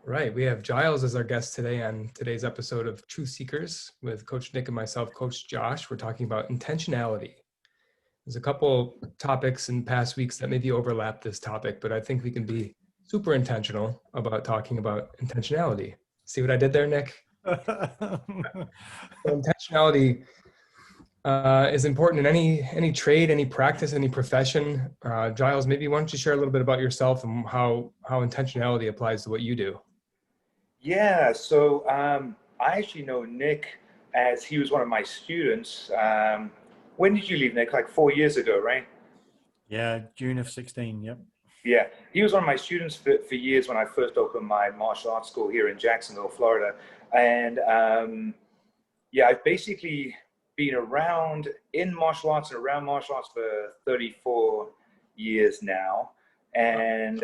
Right. We have Giles as our guest today on today's episode of Truth Seekers with Coach Nick and myself, Coach Josh. We're talking about intentionality. There's a couple topics in past weeks that maybe overlap this topic, but I think we can be super intentional about talking about intentionality. See what I did there, Nick? So intentionality is important in any trade, any practice, any profession. Giles, maybe why don't you share a little bit about yourself and how intentionality applies to what you do? Yeah, so I actually know Nick as he was one of my students. When did you leave, Nick? Like 4 years ago, right? Yeah, June of 16. Yep. Yeah, he was one of my students for years when I first opened my martial arts school here in Jacksonville, Florida. And yeah, I've basically been around in martial arts and around martial arts for 34 years now. And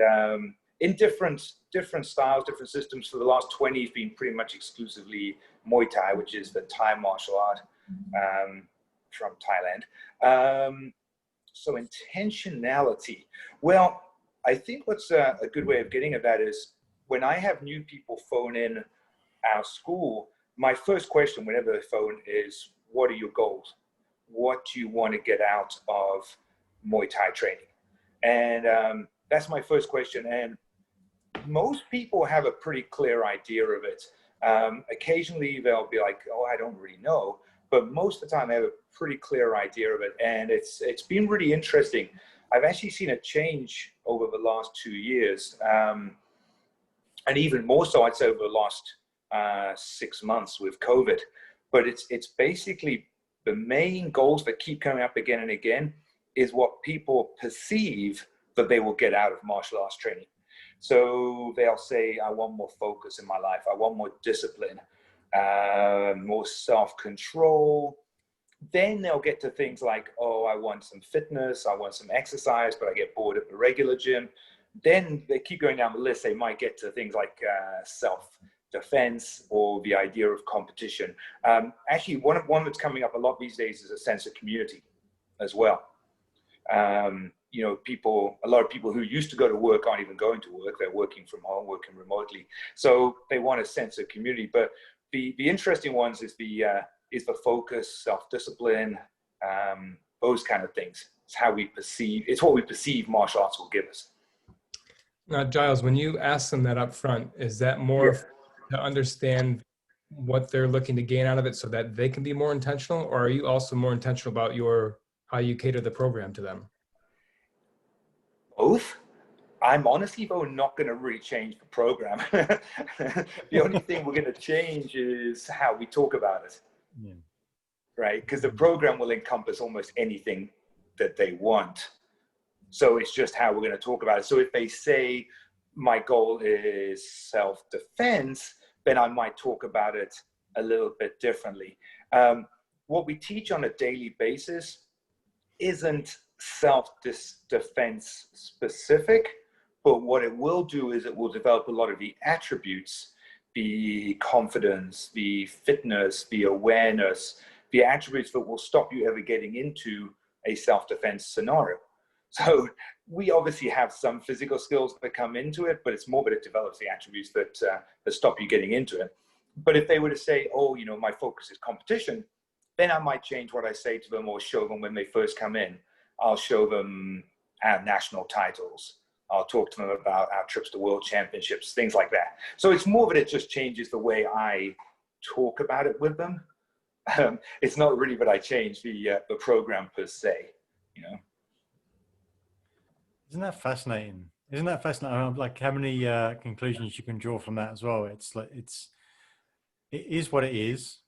in different styles, different systems. For the last 20 has been pretty much exclusively Muay Thai, which is the Thai martial art from Thailand. So intentionality. Well, I think what's a good way of getting at that is when I have new people phone in our school, my first question whenever they phone is, what are your goals? What do you want to get out of Muay Thai training? And that's my first question. And most people have a pretty clear idea of it. Occasionally they'll be like, oh, I don't really know. But most of the time I have a pretty clear idea of it. And it's been really interesting. I've actually seen a change over the last 2 years. And even more so, I'd say over the last 6 months with COVID. But it's basically the main goals that keep coming up again and again is what people perceive that they will get out of martial arts training. So they'll say, I want more focus in my life. I want more discipline, more self-control. Then they'll get to things like, oh, I want some fitness, I want some exercise, but I get bored at the regular gym. Then they keep going down the list. They might get to things like self-defense or the idea of competition. Actually, one that's coming up a lot these days is a sense of community as well. You know, a lot of people who used to go to work aren't even going to work. They're working from home, working remotely. So they want a sense of community. But the interesting ones is the focus, self-discipline, those kind of things. It's what we perceive martial arts will give us. Now, Giles, when you ask them that up front, is that more to understand what they're looking to gain out of it so that they can be more intentional, or are you also more intentional about how you cater the program to them? Both. I'm honestly, though, not going to really change the program. The only thing we're going to change is how we talk about it. Yeah. Right? Because the program will encompass almost anything that they want. So it's just how we're going to talk about it. So if they say my goal is self-defense, then I might talk about it a little bit differently. What we teach on a daily basis isn't self-defense specific, but what it will do is it will develop a lot of the attributes, the confidence, the fitness, the awareness, the attributes that will stop you ever getting into a self-defense scenario. So we obviously have some physical skills that come into it, but it's more that it develops the attributes that stop you getting into it. But if they were to say, oh, you know, my focus is competition, then I might change what I say to them or show them when they first come in. I'll show them our national titles. I'll talk to them about our trips to world championships, things like that. So it's more that it just changes the way I talk about it with them. It's not really that I change the program per se, you know. Isn't that fascinating? Like how many conclusions you can draw from that as well. It's like it is what it is.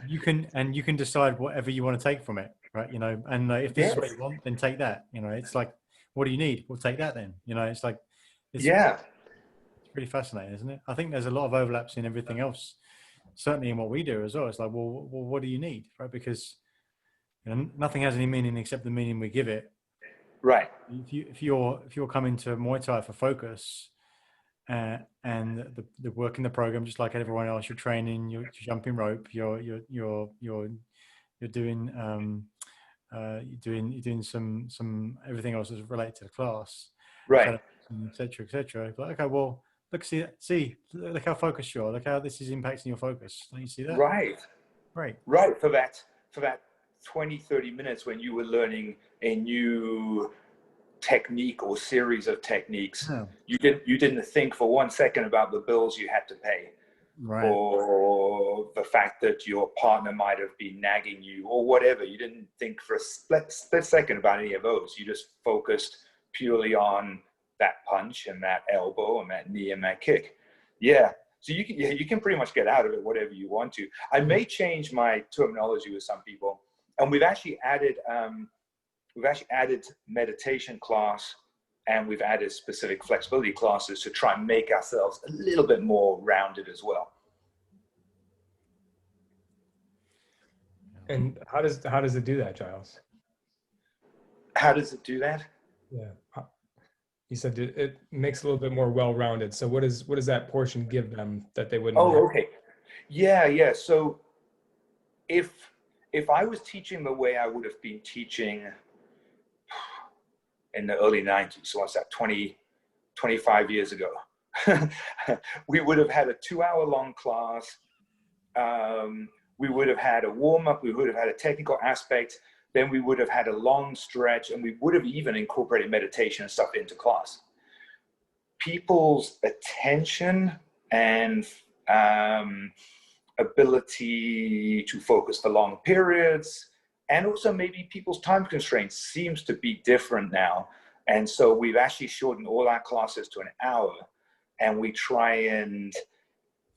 you can decide whatever you want to take from it, right? You know, and if this is what you want, then take that. You know, it's like, what do you need? We'll take that then. You know, it's like, it's pretty fascinating, isn't it? I think there's a lot of overlaps in everything else, certainly in what we do as well. It's like, well, what do you need, right? Because you know, nothing has any meaning except the meaning we give it. Right. If you're coming to Muay Thai for focus, and the work in the program, just like everyone else, you're training, you're jumping rope, you're doing some everything else that's related to the class, right, etc. But okay, well, look how focused you are. Look how this is impacting your focus. Don't you see that? Right. Right. Right. For that 20, 30 minutes when you were learning a new technique or series of techniques, Yeah. you didn't think for 1 second about the bills you had to pay, Right. or the fact that your partner might have been nagging you or whatever. You didn't think for a split second about any of those. You just focused purely on that punch and that elbow and that knee and that kick. Yeah. So you can pretty much get out of it whatever you want to. I may change my terminology with some people, and we've actually added meditation class, and we've added specific flexibility classes to try and make ourselves a little bit more rounded as well. And how does it do that, Giles? How does it do that? Yeah. You said it makes it a little bit more well-rounded. So what does that portion give them that they wouldn't have? Okay. Yeah. So if I was teaching the way I would have been teaching in the early 90s, so what's that, 25 years ago, we would have had a 2-hour long class. We would have had a warm-up. We would have had a technical aspect. Then we would have had a long stretch, and we would have even incorporated meditation and stuff into class. People's attention and ability to focus for long periods, and also maybe people's time constraints, seems to be different now. And so we've actually shortened all our classes to an hour, and we try and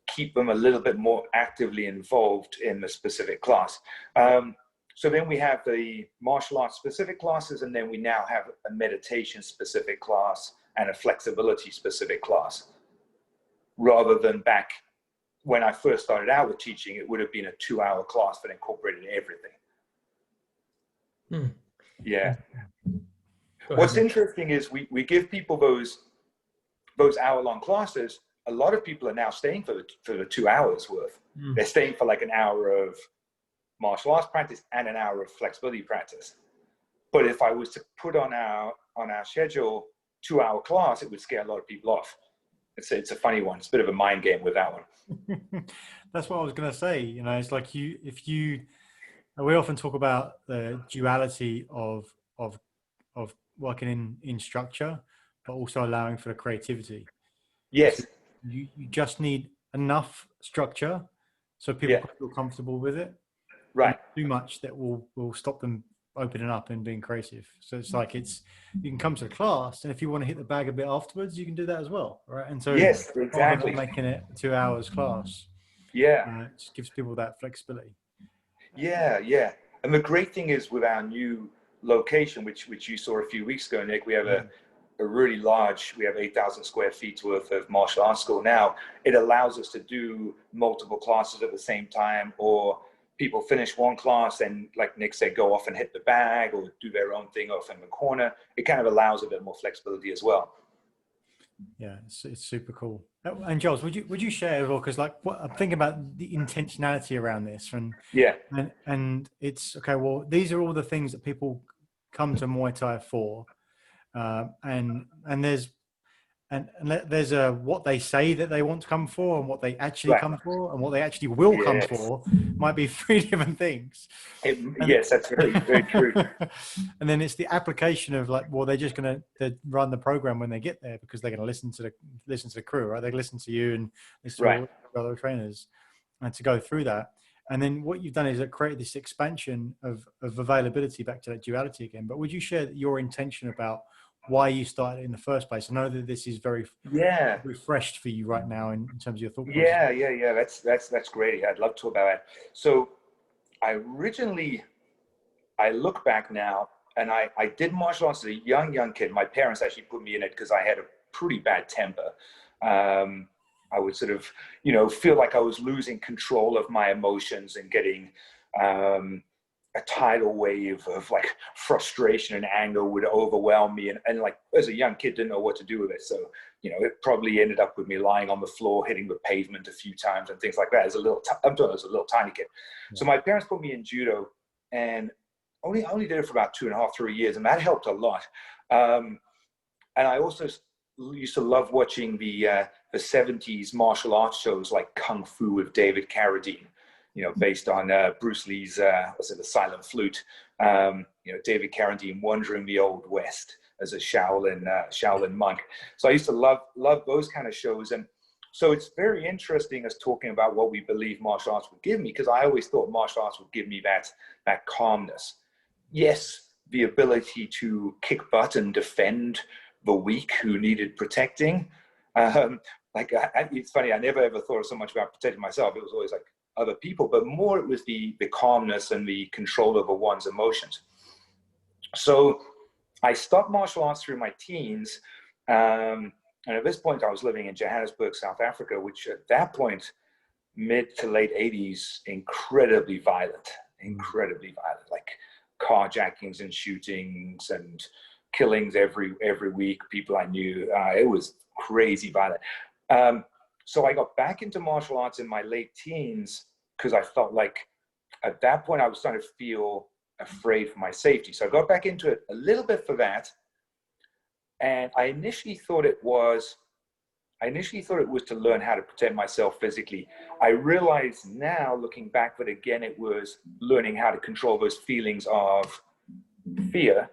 keep them a little bit more actively involved in the specific class. So then we have the martial arts specific classes, and then we now have a meditation specific class and a flexibility specific class. Rather than back when I first started out with teaching, it would have been a 2-hour class that incorporated everything. Yeah. What's interesting is we give people those hour-long classes. A lot of people are now staying for the 2 hours worth. They're staying for like an hour of martial arts practice and an hour of flexibility practice. But if I was to put on our schedule 2-hour class, it would scare a lot of people off. It's a funny one. It's a bit of a mind game with that one. That's what I was going to say. You know, it's like we often talk about the duality of working in structure, but also allowing for the creativity. Yes. So you just need enough structure so people can feel comfortable with it. Right. Too much that will stop them opening up and being creative. So it's like you can come to the class, and if you want to hit the bag a bit afterwards, you can do that as well, right? And so yes, exactly. Making it 2 hours class, it just gives people that flexibility. Yeah. And the great thing is with our new location, which you saw a few weeks ago, Nick, we have a really large, we have 8,000 square feet worth of martial arts school now. It allows us to do multiple classes at the same time, or people finish one class and, like Nick said, go off and hit the bag or do their own thing off in the corner. It kind of allows a bit more flexibility as well. Yeah, it's super cool. And Giles, would you share as well? Because like I'm thinking about the intentionality around this, and it's okay. Well, these are all the things that people come to Muay Thai for, and there's what they say that they want to come for, and what they actually come for, and what they actually will come for might be 3 different things. Yes, that's very, very true. And then it's the application of like, well, they're just going to run the program when they get there because they're going to listen to the crew, right? They listen to you and listen to all the other trainers, and to go through that. And then what you've done is create this expansion of availability back to that duality again. But would you share your intention about why you started in the first place? I know that this is very refreshed for you right now in terms of your thought process. Yeah. That's great. I'd love to talk about that. So I look back now, and I did martial arts as a young kid. My parents actually put me in it because I had a pretty bad temper. I would sort of, feel like I was losing control of my emotions and getting a tidal wave of like frustration and anger would overwhelm me. And like, as a young kid, didn't know what to do with it. So, it probably ended up with me lying on the floor, hitting the pavement a few times and things like that as a little tiny kid. So my parents put me in judo, and only did it for about 2.5, 3 years. And that helped a lot. And I also used to love watching the 70s martial arts shows like Kung Fu with David Carradine, based on Bruce Lee's, was it The Silent Flute? David Carradine wandering the Old West as a Shaolin monk. So I used to love those kind of shows. And so it's very interesting us talking about what we believe martial arts would give me, because I always thought martial arts would give me that calmness. Yes, the ability to kick butt and defend the weak who needed protecting. It's funny, I never ever thought so much about protecting myself. It was always like other people, but more it was the calmness and the control over one's emotions. So I stopped martial arts through my teens. And at this point, I was living in Johannesburg, South Africa, which at that point, mid to late 80s, incredibly violent, like carjackings and shootings and killings every week, people I knew. It was crazy violent. So I got back into martial arts in my late teens because I felt like at that point I was starting to feel afraid for my safety. So I got back into it a little bit for that. And I initially thought it was to learn how to protect myself physically. I realize now, looking back, that again, it was learning how to control those feelings of fear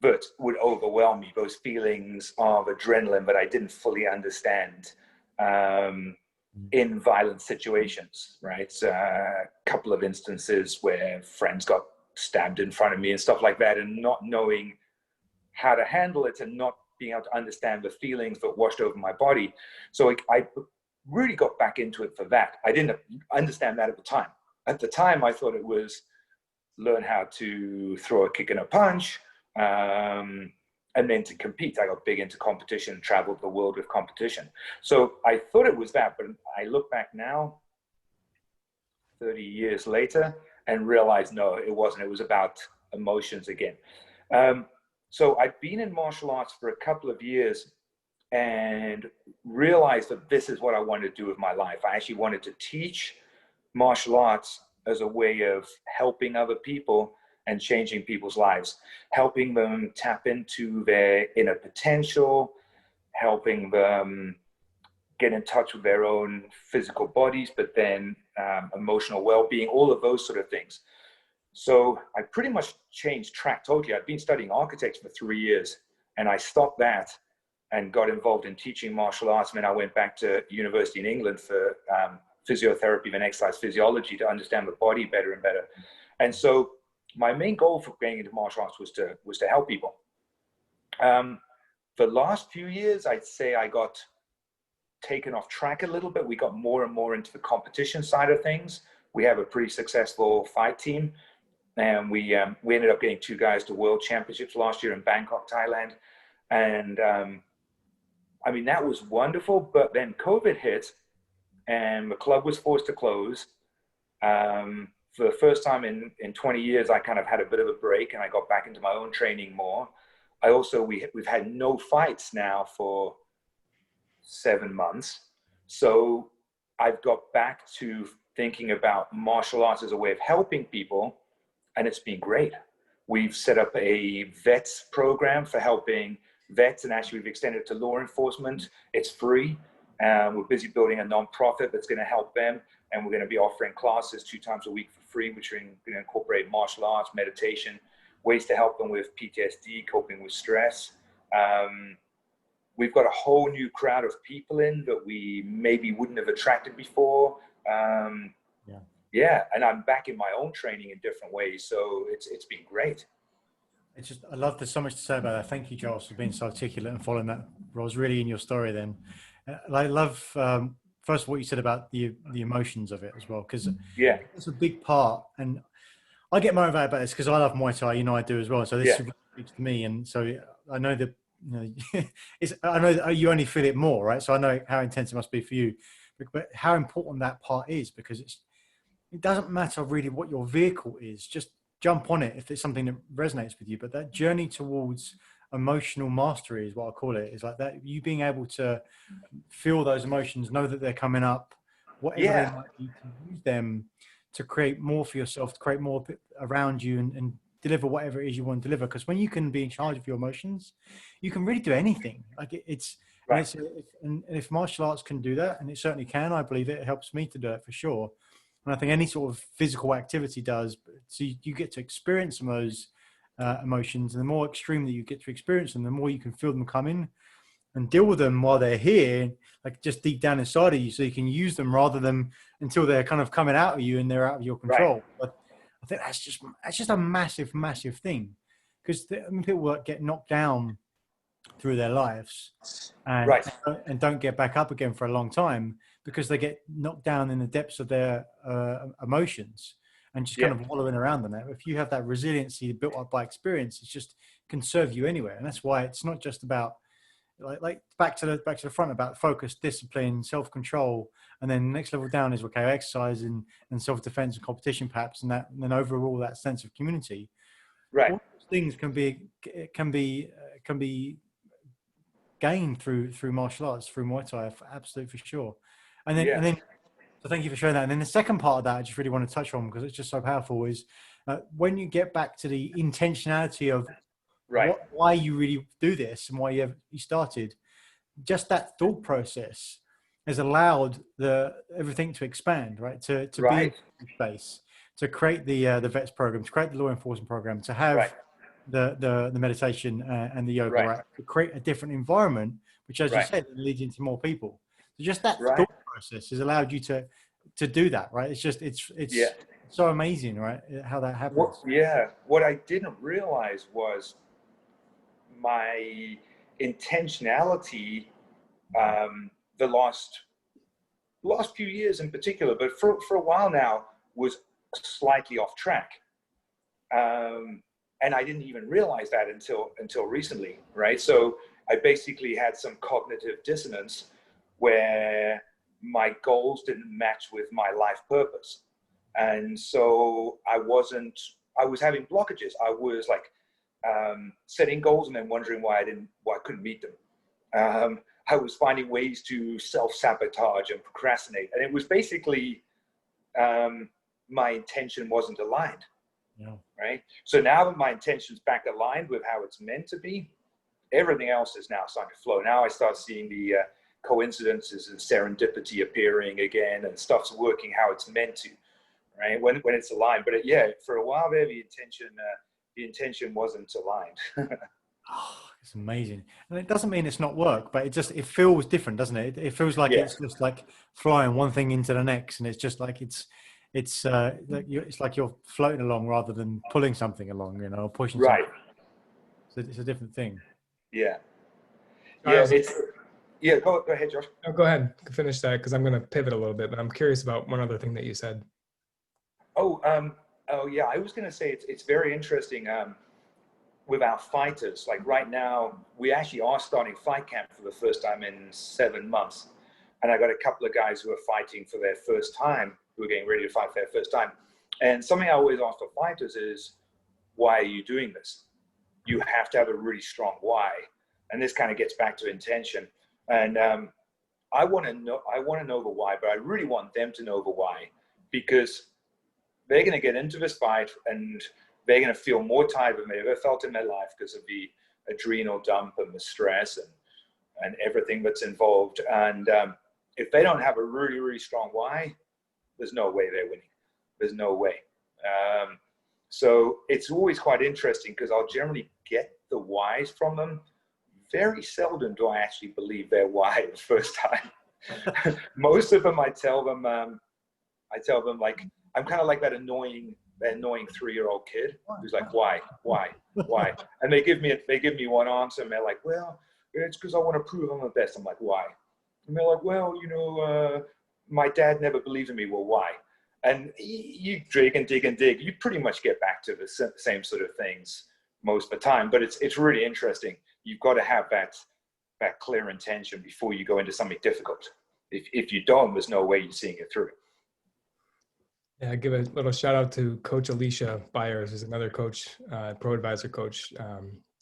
that would overwhelm me, those feelings of adrenaline that I didn't fully understand in violent situations, right? A couple of instances where friends got stabbed in front of me and stuff like that, and not knowing how to handle it and not being able to understand the feelings that washed over my body. So I really got back into it for that. I didn't understand that at the time. At the time, I thought it was learn how to throw a kick and a punch, and then to compete. I got big into competition, traveled the world with competition. So I thought it was that, but I look back now, 30 years later, and realize, no, it wasn't. It was about emotions again. So I'd been in martial arts for a couple of years and realized that this is what I wanted to do with my life. I actually wanted to teach martial arts as a way of helping other people and changing people's lives, helping them tap into their inner potential, helping them get in touch with their own physical bodies, but then emotional well-being, all of those sort of things. So I pretty much changed track totally. I'd been studying architecture for 3 years, and I stopped that and got involved in teaching martial arts. And then I went back to university in England for physiotherapy and exercise physiology to understand the body better and better. And so my main goal for getting into martial arts was to help people. The last few years, I'd say I got taken off track a little bit. We got more and more into the competition side of things. We have a pretty successful fight team. And we ended up getting 2 guys to world championships last year in Bangkok, Thailand. And I mean, that was wonderful. But then COVID hit and the club was forced to close. For the first time in 20 years, I kind of had a bit of a break and I got back into my own training more. We've had no fights now for 7 months. So I've got back to thinking about martial arts as a way of helping people. And it's been great. We've set up a vets program for helping vets, and actually we've extended it to law enforcement. It's free. We're busy building a nonprofit that's going to help them. And we're going to be offering classes 2 times a week for free, which are going to incorporate martial arts, meditation, ways to help them with PTSD, coping with stress. We've got a whole new crowd of people in that we maybe wouldn't have attracted before. Yeah, and I'm back in my own training in different ways, so it's been great. It's just, I love, there's so much to say about that. Thank you, Giles, for being so articulate and following that. I was really in your story then. I love, first of all, what you said about the emotions of it as well, because yeah, it's a big part. And I get motivated about this because I love Muay Thai, I do as well. So this speaks to me, and so I know that I know that you only feel it more, right? So I know how intense it must be for you, but how important that part is, because it doesn't matter really what your vehicle is. Just jump on it if it's something that resonates with you. But that journey towards emotional mastery is what I call it. Is like that, you being able to feel those emotions, know that they're coming up, whatever they might be, to use them to create more for yourself, to create more around you, and deliver whatever it is you want to deliver. Because when you can be in charge of your emotions, you can really do anything. Like And, and if martial arts can do that, and it certainly can, I believe it helps me to do it for sure. And I think any sort of physical activity does. So you get to experience some of those emotions, and the more extreme that you get to experience them, the more you can feel them coming and deal with them while they're here, like just deep down inside of you, so you can use them rather than until they're kind of coming out of you and they're out of your control. Right. But I think that's just a massive, massive thing, because people get knocked down through their lives and don't get back up again for a long time because they get knocked down in the depths of their emotions and just kind of wallowing around in that. If you have that resiliency built up by experience, it just can serve you anywhere. And that's why it's not just about like back to the front about focus, discipline, self-control, and then the next level down is exercise and self-defense and competition perhaps, and then overall that sense of community. Right. All those things can be gained through martial arts, through Muay Thai, absolutely, for sure. And then so thank you for sharing that. And then the second part of that I just really want to touch on, because it's just so powerful, is when you get back to the intentionality of why you really do this and why you started, just that thought process has allowed everything to expand, right? To be in space, to create the vets program, to create the law enforcement program, to have the meditation and the yoga, right? To create a different environment, which, as you said, leads into more people. So just that thought process has allowed you to do that, right? It's so amazing, right? How that happens. What I didn't realize was my intentionality, the last few years in particular, but for a while now, was slightly off track. And I didn't even realize that until recently, right? So I basically had some cognitive dissonance where my goals didn't match with my life purpose. And so I was having blockages. I was like setting goals and then wondering why I couldn't meet them. I was finding ways to self-sabotage and procrastinate. And it was basically my intention wasn't aligned. Right. So now that my intention's back aligned with how it's meant to be, everything else is now starting to flow. Now I start seeing the coincidences and serendipity appearing again, and stuff's working how it's meant to, right? When it's aligned. But for a while there, the intention wasn't aligned. It's amazing. And it doesn't mean it's not work, but it feels different, doesn't it? It feels like it's just like flying one thing into the next, and it's just like it's like you're floating along rather than pulling something along, or pushing something. So it's a different thing. Go ahead, Josh. No, go ahead, finish that, because I'm going to pivot a little bit, but I'm curious about one other thing that you said. I was going to say it's very interesting with our fighters. Like right now, we actually are starting fight camp for the first time in 7 months, and I got a couple of guys who are fighting for their first time, who are getting ready to fight for their first time. And something I always ask for fighters is, why are you doing this? You have to have a really strong why. And this kind of gets back to intention. And I want to know the why, but I really want them to know the why, because they're going to get into this fight and they're going to feel more tired than they've ever felt in their life because of the adrenal dump and the stress and everything that's involved. And if they don't have a really, really strong why, there's no way they're winning. There's no way. So it's always quite interesting, because I'll generally get the whys from them. Very seldom do I actually believe their why the first time. Most of them, I tell them like, I'm kind of like that annoying 3-year-old kid who's like, why? And they give me one answer, and they're like, well, it's because I want to prove I'm the best. I'm like, why? And they're like, well, my dad never believed in me. Well, why? And you dig and dig and dig. You pretty much get back to the same sort of things most of the time. But it's really interesting. You've got to have that clear intention before you go into something difficult. If you don't, there's no way you're seeing it through. Yeah, give a little shout out to Coach Alicia Byers, who's another coach, pro advisor coach.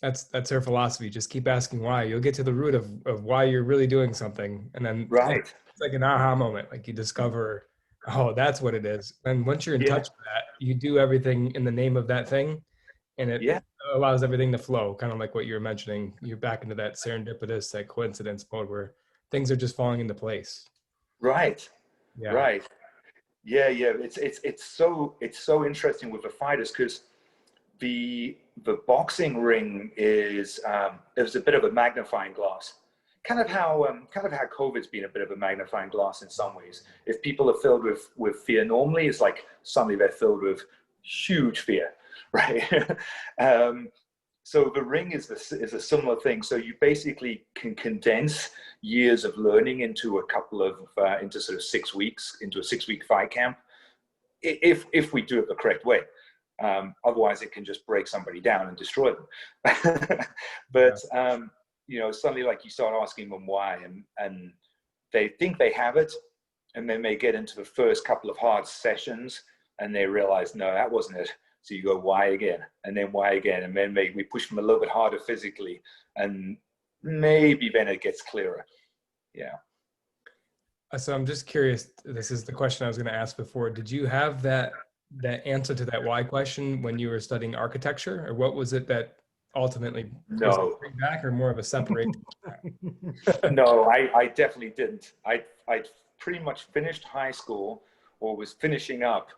That's her philosophy. Just keep asking why. You'll get to the root of why you're really doing something. And then it's like an aha moment. Like you discover, oh, that's what it is. And once you're in touch with that, you do everything in the name of that thing. and it Yeah. allows everything to flow, kind of like what you were mentioning. You're back into that serendipitous, that coincidence mode where things are just falling into place. Right. Yeah. Right. Yeah. Yeah. It's so interesting with the fighters, because the boxing ring is it was a bit of a magnifying glass. Kind of how COVID's been a bit of a magnifying glass in some ways. If people are filled with fear normally, it's like suddenly they're filled with huge fear, right? So the ring is a similar thing. So you basically can condense years of learning into a couple of into sort of 6 weeks, into a 6-week fight camp, if we do it the correct way. Otherwise, it can just break somebody down and destroy them. But suddenly, like, you start asking them why, and they think they have it, and then they get into the first couple of hard sessions, and they realize, no, that wasn't it. So you go, why again, and then why again, and then we push them a little bit harder physically, and maybe then it gets clearer. Yeah. So I'm just curious. This is the question I was going to ask before. Did you have that answer to that why question when you were studying architecture, or what was it that ultimately was it bring back, or more of a separation? No, I definitely didn't. I pretty much finished high school, or was finishing up,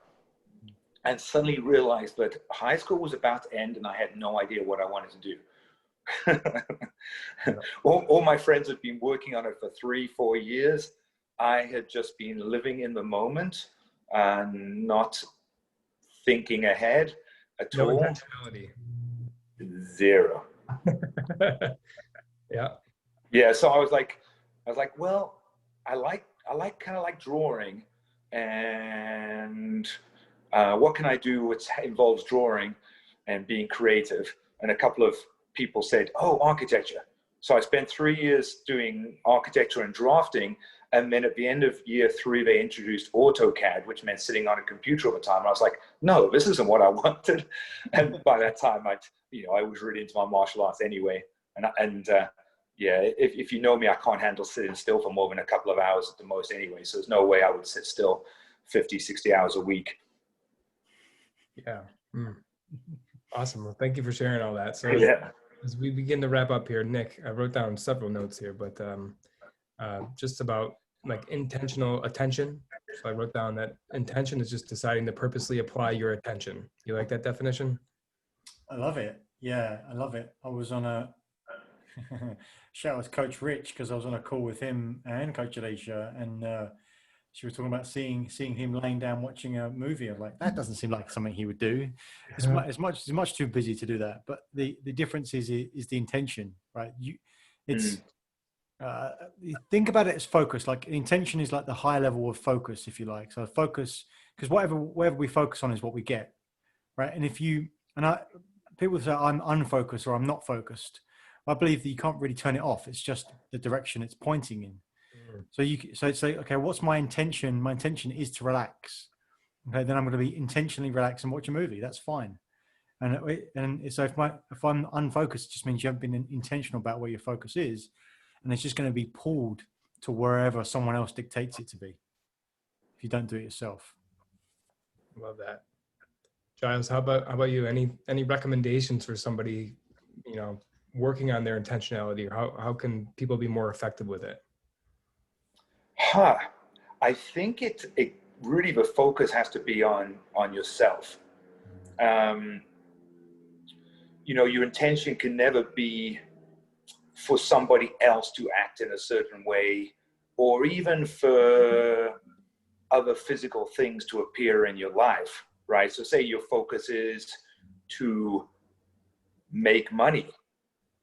and suddenly realized that high school was about to end, and I had no idea what I wanted to do. All my friends had been working on it for 3-4 years. I had just been living in the moment and not thinking ahead at all. No intentionality. Zero. Yeah. So I was like, well, I kind of like drawing, and what can I do which involves drawing and being creative? And a couple of people said, oh, architecture. So I spent 3 years doing architecture and drafting. And then at the end of year 3, they introduced AutoCAD, which meant sitting on a computer all the time. And I was like, no, this isn't what I wanted. And by that time, I was really into my martial arts anyway. If you know me, I can't handle sitting still for more than a couple of hours at the most anyway. So there's no way I would sit still 50, 60 hours a week. Yeah. Awesome. Well, thank you for sharing all that. So as we begin to wrap up here, Nick, I wrote down several notes here, but just about like intentional attention. So I wrote down that intention is just deciding to purposely apply your attention. You like that definition? I love it. Yeah, I love it. I was on a shout out to Coach Rich, because I was on a call with him and Coach Alicia, and she was talking about seeing him laying down watching a movie. I'm like, that doesn't seem like something he would do. It's much too busy to do that. But the difference is the intention, right? Think about it as focus. Like, intention is like the high level of focus, if you like. So focus, because whatever we focus on is what we get, right? And people say I'm unfocused or I'm not focused. I believe that you can't really turn it off. It's just the direction it's pointing in. So it's like, okay, what's my intention? My intention is to relax. Okay, then I'm going to be intentionally relax and watch a movie. That's fine. And so if I'm unfocused, it just means you haven't been intentional about where your focus is, and it's just going to be pulled to wherever someone else dictates it to be, if you don't do it yourself. Love that. Giles, how about you? Any recommendations for somebody, working on their intentionality, or how can people be more effective with it? I think it really, the focus has to be on yourself. Your intention can never be for somebody else to act in a certain way, or even for other physical things to appear in your life, right? So say your focus is to make money.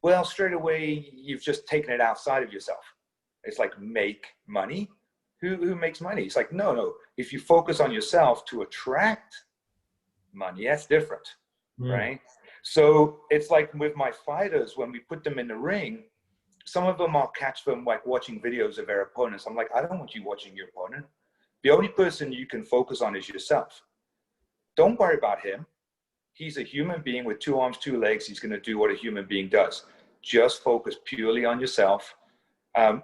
Well, straight away, you've just taken it outside of yourself. It's like, make money? Who makes money? It's like, no. If you focus on yourself to attract money, that's different, right? So it's like with my fighters, when we put them in the ring, some of them, I'll catch them like watching videos of their opponents. I'm like, I don't want you watching your opponent. The only person you can focus on is yourself. Don't worry about him. He's a human being with 2 arms, 2 legs. He's going to do what a human being does. Just focus purely on yourself.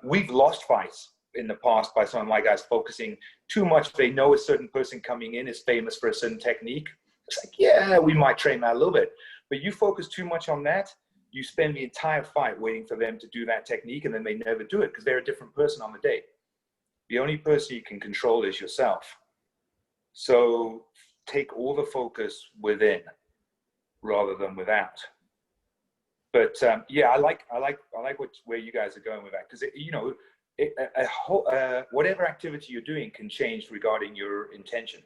We've lost fights in the past by some of my guys focusing too much. They know a certain person coming in is famous for a certain technique. It's like, yeah, we might train that a little bit, But you focus too much on that, you spend the entire fight waiting for them to do that technique, and then they never do it because they're a different person on the day. The only person you can control is yourself. So take all the focus within rather than without. But yeah, I like where you guys are going with that, because whatever activity you're doing can change regarding your intention.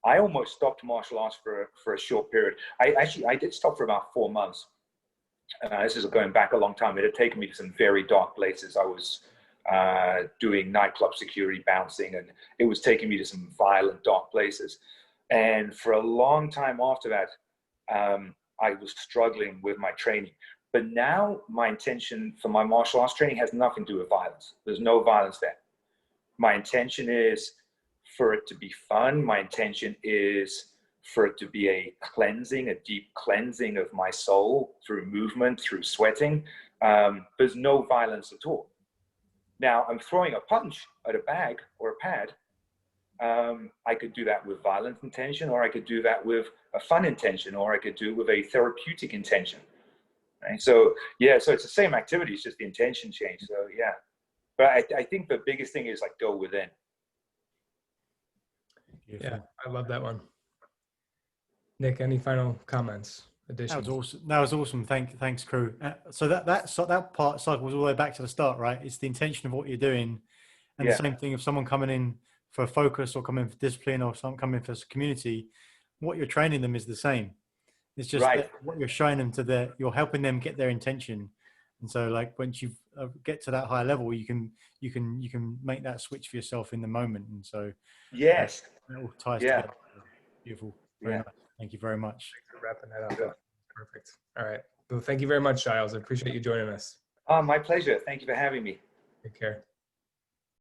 I almost stopped martial arts for a short period. I did stop for about 4 months. This is going back a long time. It had taken me to some very dark places. I was doing nightclub security, bouncing, and it was taking me to some violent, dark places. And for a long time after that, I was struggling with my training. But now my intention for my martial arts training has nothing to do with violence. There's no violence there. My intention is for it to be fun. My intention is for it to be a cleansing, a deep cleansing of my soul through movement, through sweating. There's no violence at all. Now, I'm throwing a punch at a bag or a pad. I could do that with violent intention, or I could do that with a fun intention, or I could do it with a therapeutic intention. Right? So, yeah, so it's the same activity, it's just the intention change. So, yeah. But I think the biggest thing is like go within. Yeah, I love that one. Nick, any final comments? Additions? That was awesome. That was awesome. Thanks, crew. So that part cycles all the way back to the start, right? It's the intention of what you're doing, and the same thing if someone coming in for focus or coming for discipline or someone coming for community, what you're training them is the same. It's just that what you're showing them you're helping them get their intention. And so, like once you get to that higher level, you can make that switch for yourself in the moment. And so, yes, it all ties together. Beautiful. Very nice. Thank you very much. Thanks for wrapping that up. Perfect. All right. Well, thank you very much, Giles. I appreciate you joining us. Oh, my pleasure. Thank you for having me. Take care.